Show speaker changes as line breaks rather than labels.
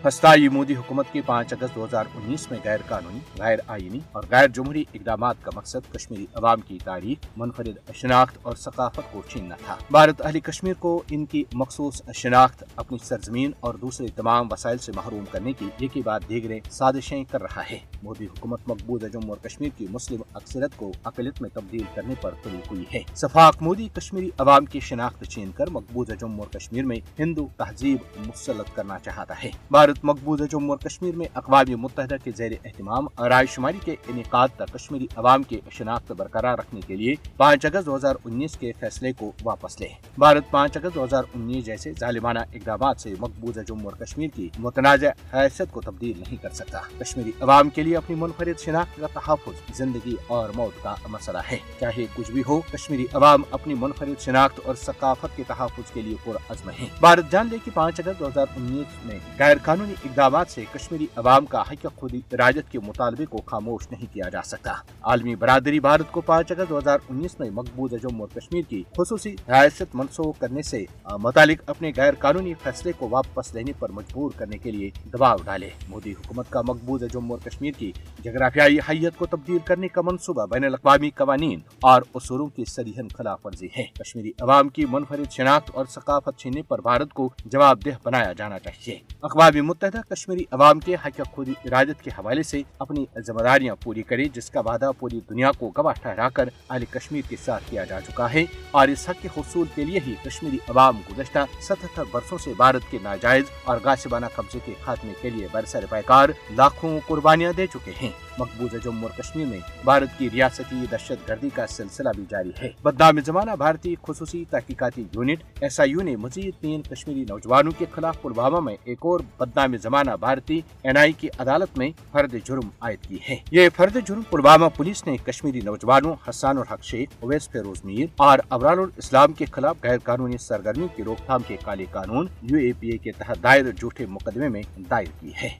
फस्ताई मोदी हुकूमत के 5 अगस्त 2019 में गैर कानूनी, गैर आईनी और गैर जमहूरी इकदामात का मकसद कश्मीरी अवाम की तारीख, मुनफरिद शनाख्त और सकाफत को छीनना था। भारत अहले कश्मीर को इनकी मखसूस शनाख्त, अपनी सरजमीन और दूसरे तमाम वसाइल से महरूम करने की एक के बाद दीगरें साजिशें कर रहा है। मोदी हुकूमत मकबूजा जम्मू और कश्मीर की मुस्लिम अक्सरियत को अक़लियत में तब्दील करने पर तुली हुई है। सफाक मोदी कश्मीरी अवाम की शनाख्त छीन कर मकबूजा जम्मू और कश्मीर में हिंदू तहजीब मुसल्लत करना चाहता है। भारत मकबूजा जम्मू और कश्मीर में अक़वाम मुत्तहिदा के ज़ेर एहतिमाम रायशुमारी के इनेकाद तक कश्मीरी अवाम की शनाख्त बरकरार रखने के लिए 5 अगस्त 2019 के फैसले को वापस ले। भारत 5 अगस्त 2019 जैसे जालिमाना इक़दामात से मकबूजा जम्मू और कश्मीर की मुतनाज़ा हैसियत को तब्दील नहीं कर सकता। कश्मीरी अवाम के लिए अपनी मुनफरिद शनाख्त का तहफ़्फ़ुज़ जिंदगी और मौत का मसला है। चाहे कुछ भी हो, कश्मीरी अवाम अपनी मुनफरिद शनाख्त और सकाफत के तहफ़्फ़ुज़ के लिए पुरअज़्म है। भारत जान ले कि 5 अगस्त 2019 में गैर कानूनी इक़दामात से कश्मीरी अवाम का हक़ खुद इरादत के मुतालबे को खामोश नहीं किया जा सकता। आलमी बरादरी भारत को 5 अगस्त 2019 में मकबूजा जम्मू और कश्मीर की खुसूसी हैसियत मनसूख करने से मुतालिक अपने गैर कानूनी फैसले को वापस लेने पर मजबूर करने के लिए दबाव डाले। मोदी हुकूमत का मकबूजा जम्मू और कश्मीर की जगराफियाई हैयत को तब्दील करने का मनसूबा बैनुल-अक़वामी कवानीन और उसूलों की सरीहन खिलाफ वर्जी है। कश्मीरी अवाम की मुनफरिद शनाख्त और सकाफत छीनने पर भारत को जवाबदेह बनाया जाना चाहिए। अक़वाम मुत्तहिदा कश्मीरी अवाम के हक़ खुद इरादत के हवाले से अपनी जिम्मेदारियां पूरी करे, जिसका वादा पूरी दुनिया को गवाह ठहराकर अहले कश्मीर के साथ किया जा चुका है और इस हक़ के हुसूल के लिए ही कश्मीरी अवाम गुज़श्ता 77 बरसों से भारत के नाजायज और गासिबाना कब्जे के खात्मे के लिए बरसर पैकार लाखों कुर्बानियां दे चुके हैं। मकबूजा जम्मू और कश्मीर में भारत की रियासती दहशत गर्दी का सिलसिला भी जारी है। बदनाम ज़माना भारतीय खुसूसी तहकीकाती यूनिट SIU ने मजीद 3 कश्मीरी नौजवानों के खिलाफ पुलवामा में एक और बदनाम ज़माना भारतीय NI की अदालत में फर्द जुर्म आयद की है। ये फर्द जुर्म पुलवामा पुलिस ने कश्मीरी नौजवानों हसन उल हक शेख, उवैस फेरोज मीर और अबरारुल इस्लाम के खिलाफ गैर कानूनी सरगर्मी की रोकथाम के काले कानून UAPA के तहत दायर झूठे मुकदमे में दायर की है।